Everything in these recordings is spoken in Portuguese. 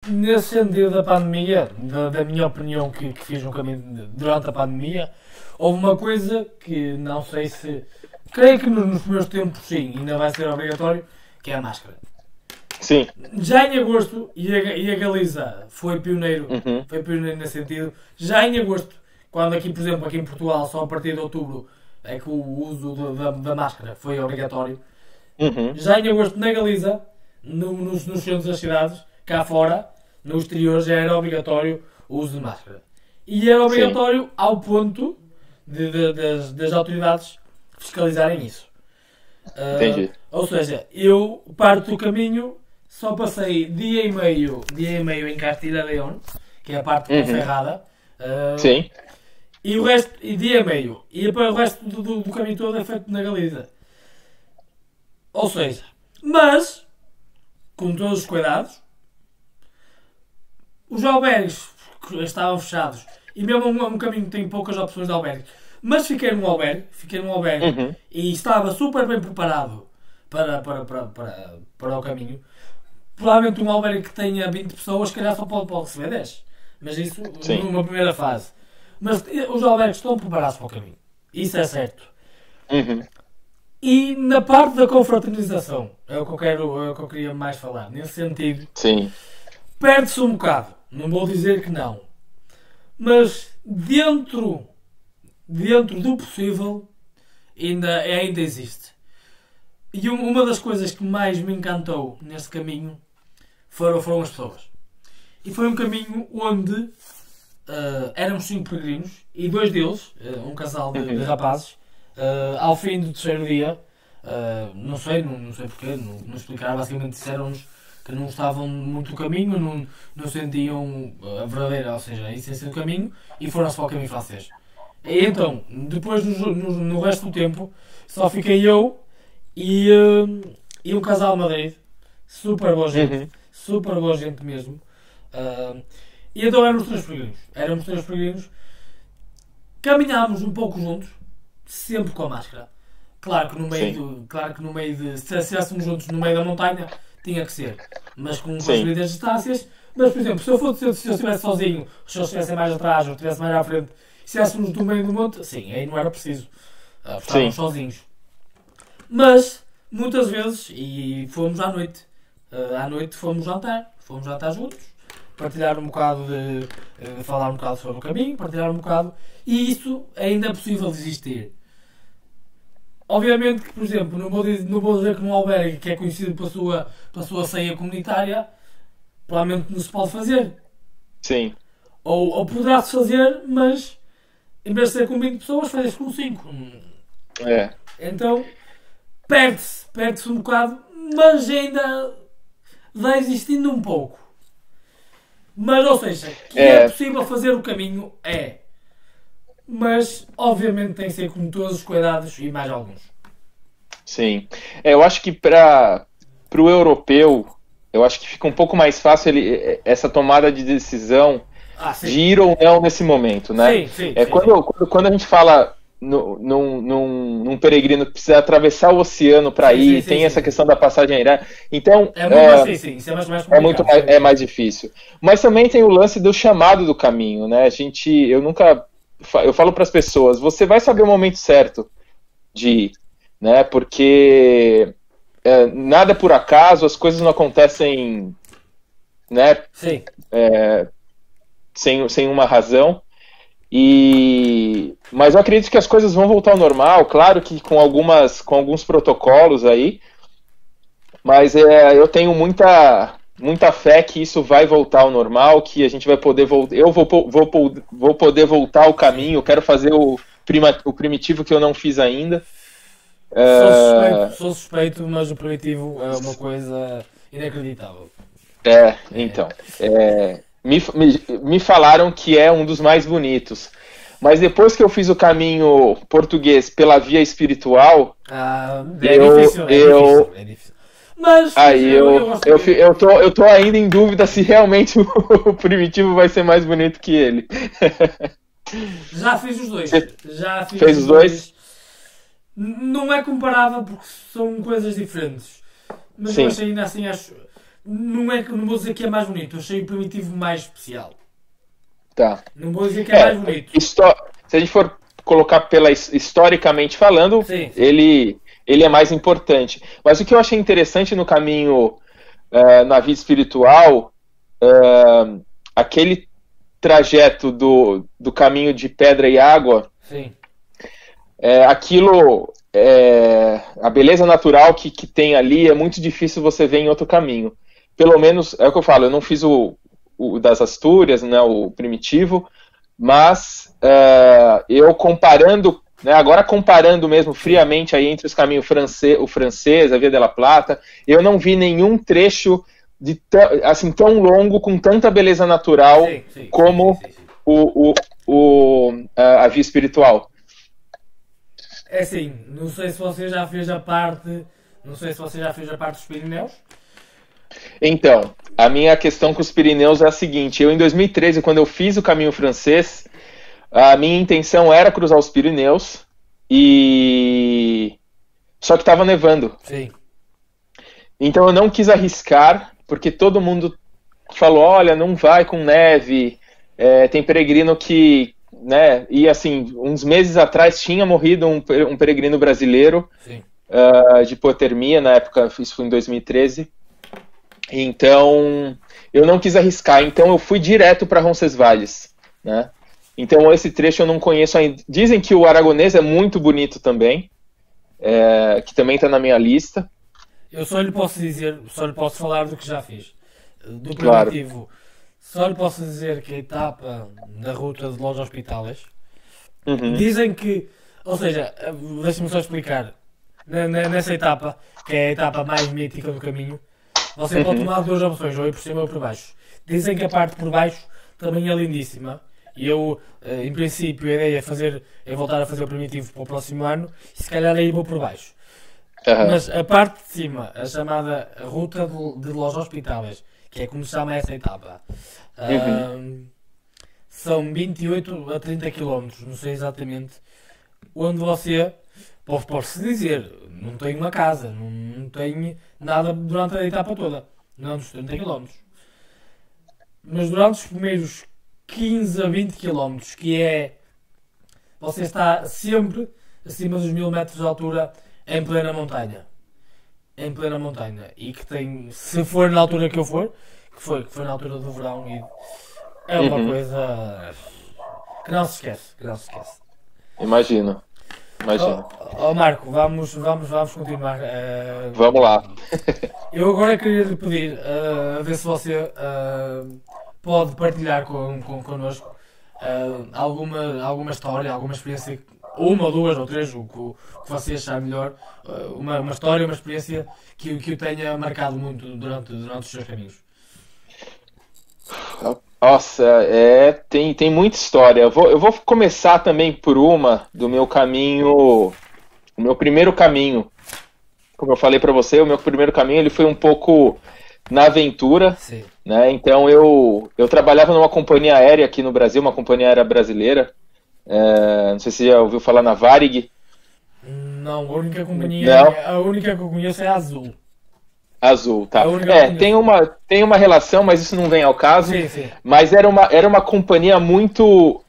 nesse sentido da pandemia, da minha opinião que fiz no caminho durante a pandemia, houve uma coisa que não sei se... Creio que nos primeiros tempos sim, ainda vai ser obrigatório, que é a máscara. Sim. Já em agosto, e a Galiza foi pioneiro nesse sentido, já em agosto, quando aqui, por exemplo, aqui em Portugal, só a partir de outubro, é que o uso da máscara foi obrigatório. Já em agosto, na Galiza, nos centros das cidades, cá fora, no exterior, já era obrigatório o uso de máscara. E era obrigatório ao ponto das autoridades fiscalizarem isso. Entendi. Ou seja, eu parto do caminho, só passei dia e meio em Castilla e León, que é a parte ferrada. Sim. E o resto, e dia e meio. E para o resto do caminho todo é feito na Galiza. Ou seja, mas, com todos os cuidados, os albergues estavam fechados. E mesmo um caminho que tem poucas opções de albergues. Mas fiquei num albergue e estava super bem preparado para o caminho. Provavelmente um albergue que tenha 20 pessoas, se calhar só pode receber 10. Mas isso numa primeira fase. Mas os albergues estão preparados para o caminho. Isso é certo. E na parte da confraternização, é o que eu queria mais falar. Nesse sentido, perde-se um bocado. Não vou dizer que não. Mas dentro do possível, ainda existe. E uma das coisas que mais me encantou nesse caminho foram as pessoas. E foi um caminho onde éramos 5 peregrinos e 2 deles, um casal de rapazes, ao fim do terceiro dia, não sei porquê, não explicaram, basicamente disseram-nos que não gostavam muito do caminho, não sentiam a verdadeira, ou seja, a essência do caminho, e foram-se para o caminho francês. E então, depois no resto do tempo, só fiquei eu e um casal de Madrid, super boa gente mesmo. E então éramos 3 peregrinos, caminhámos um pouco juntos, sempre com a máscara. Claro que no meio se estivéssemos juntos no meio da montanha, tinha que ser, mas com as devidas distâncias. Mas, por exemplo, se eu estivesse sozinho, se eles estivessem mais atrás ou estivesse mais à frente, se estivéssemos no meio do monte, sim, aí não era preciso, estávamos sozinhos. Mas, muitas vezes, e fomos à noite fomos jantar juntos, partilhar um bocado falar um bocado sobre o caminho, partilhar um bocado, e isso ainda é possível de existir. Obviamente que, por exemplo, não vou dizer que num albergue que é conhecido pela sua ceia comunitária, provavelmente não se pode fazer. Sim. Ou poderá-se fazer, mas em vez de ser com 20 pessoas, faz com 5. Então, perde-se um bocado, mas ainda vai existindo um pouco. Mas, ou seja, que é possível fazer o caminho, mas obviamente tem que ser com todos os cuidados e mais alguns. Sim. Eu acho que para o europeu, eu acho que fica um pouco mais fácil essa tomada de decisão de ir ou não nesse momento, né? Sim. Quando a gente fala num peregrino que precisa atravessar o oceano para ir, tem essa questão da passagem aérea. Então, isso é mais complicado. É mais difícil. Mas também tem o lance do chamado do caminho, né? Eu falo para as pessoas, você vai saber o momento certo de ir, né? Porque nada é por acaso, as coisas não acontecem, né? Sem uma razão. Mas eu acredito que as coisas vão voltar ao normal, claro que com alguns protocolos aí, mas eu tenho muita fé que isso vai voltar ao normal, que a gente vai poder voltar. Eu vou poder voltar ao caminho. Eu quero fazer o primitivo que eu não fiz ainda. Sou suspeito, mas o primitivo é uma coisa inacreditável. Então. Me falaram que é um dos mais bonitos. Mas depois que eu fiz o caminho português pela via espiritual, é difícil. Mas aí eu tô ainda em dúvida se realmente o primitivo vai ser mais bonito que ele. Já fiz os dois. Fez os dois? Não é comparável porque são coisas diferentes. Mas eu achei ainda assim, não vou dizer que é mais bonito, eu achei o Primitivo mais especial. Tá. Não vou dizer que é mais bonito. Se a gente for colocar historicamente falando, sim. Ele é mais importante. Mas o que eu achei interessante no caminho, na vida espiritual, aquele trajeto do caminho de pedra e água, sim. Aquilo, a beleza natural que tem ali é muito difícil você ver em outro caminho. Pelo menos, é o que eu falo, eu não fiz o das Astúrias, né, o Primitivo, mas eu comparando, né, agora comparando mesmo friamente aí entre os caminhos o francês, a Via de la Plata, eu não vi nenhum trecho assim, tão longo, com tanta beleza natural como a Via Espiritual. É assim, não sei se você já fez a parte dos Pirineus. Então, a minha questão com os Pirineus é a seguinte: eu em 2013, quando eu fiz o caminho francês, a minha intenção era cruzar os Pirineus, só que estava nevando. Sim. Então eu não quis arriscar, porque todo mundo falou, olha, não vai com neve, tem peregrino que, né, e assim, uns meses atrás tinha morrido um peregrino brasileiro de hipotermia, na época, isso foi em 2013. Então, eu não quis arriscar, então eu fui direto para Roncesvalles, né? Então, esse trecho eu não conheço ainda. Dizem que o Aragonês é muito bonito também, que também está na minha lista. Eu só lhe posso falar do que já fiz. Do Primitivo, claro. Só lhe posso dizer que a etapa da ruta de Los Hospitales, dizem que, ou seja, deixa-me só explicar, nessa etapa, que é a etapa mais mítica do caminho, você pode tomar duas opções, ou ir por cima ou por baixo. Dizem que a parte por baixo também é lindíssima. E eu, em princípio, a ideia é voltar a fazer o Primitivo para o próximo ano, e se calhar aí vou por baixo. Mas a parte de cima, a chamada Ruta de Los Hospitales, que é como se chama essa etapa, são 28 a 30 km, não sei exatamente, onde você, posso dizer, não tem uma casa, não tem nada durante a etapa toda, não dos 30 km. Mas durante os primeiros 15 a 20 km, você está sempre acima dos 1000 metros de altura, em plena montanha. E que tem, se for na altura que eu for, que foi na altura do verão, e é uma coisa que não se esquece. Imagino. Marco, vamos continuar. Vamos lá. Eu agora queria lhe pedir a ver se você pode partilhar connosco alguma história, alguma experiência, uma ou duas ou três, o que você achar melhor, uma história, uma experiência que o tenha marcado muito durante os seus caminhos. Nossa, tem muita história. Eu vou começar também por uma do meu caminho, o meu primeiro caminho. Como eu falei para você, o meu primeiro caminho ele foi um pouco na aventura, né? Então eu trabalhava numa companhia aérea aqui no Brasil, uma companhia aérea brasileira. Não sei se você já ouviu falar na Varig. Não, a única que eu conheço é a Azul. Azul, tá. Tem uma relação, mas isso não vem ao caso. Sim. Mas era uma companhia muito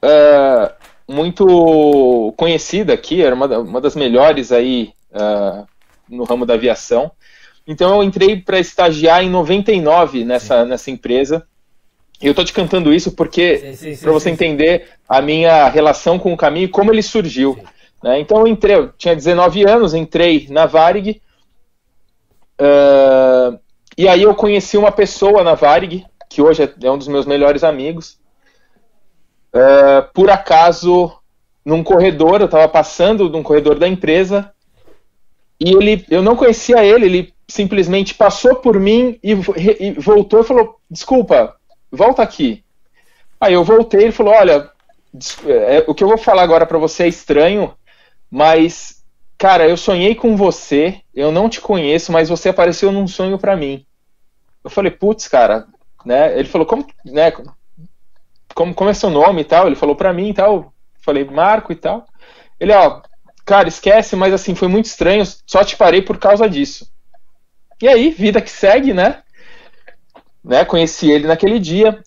conhecida aqui, era uma das melhores aí no ramo da aviação. Então eu entrei para estagiar em 99 nessa empresa. E eu tô te cantando isso porque para você entender a minha relação com o caminho e como ele surgiu. Né? Então eu tinha 19 anos, entrei na Varig. E aí eu conheci uma pessoa na Varig, que hoje é um dos meus melhores amigos. Por acaso, num corredor, eu estava passando num corredor da empresa, e eu não conhecia ele simplesmente passou por mim e voltou e falou, desculpa, volta aqui. Aí eu voltei e ele falou, olha, o que eu vou falar agora para você é estranho, mas... Cara, eu sonhei com você, eu não te conheço, mas você apareceu num sonho pra mim. Eu falei, putz, cara, né? Ele falou, como é seu nome e tal? Ele falou pra mim e tal. Eu falei, Marco e tal. Ele, cara, esquece, mas assim, foi muito estranho, só te parei por causa disso. E aí, vida que segue, né? né? Conheci ele naquele dia.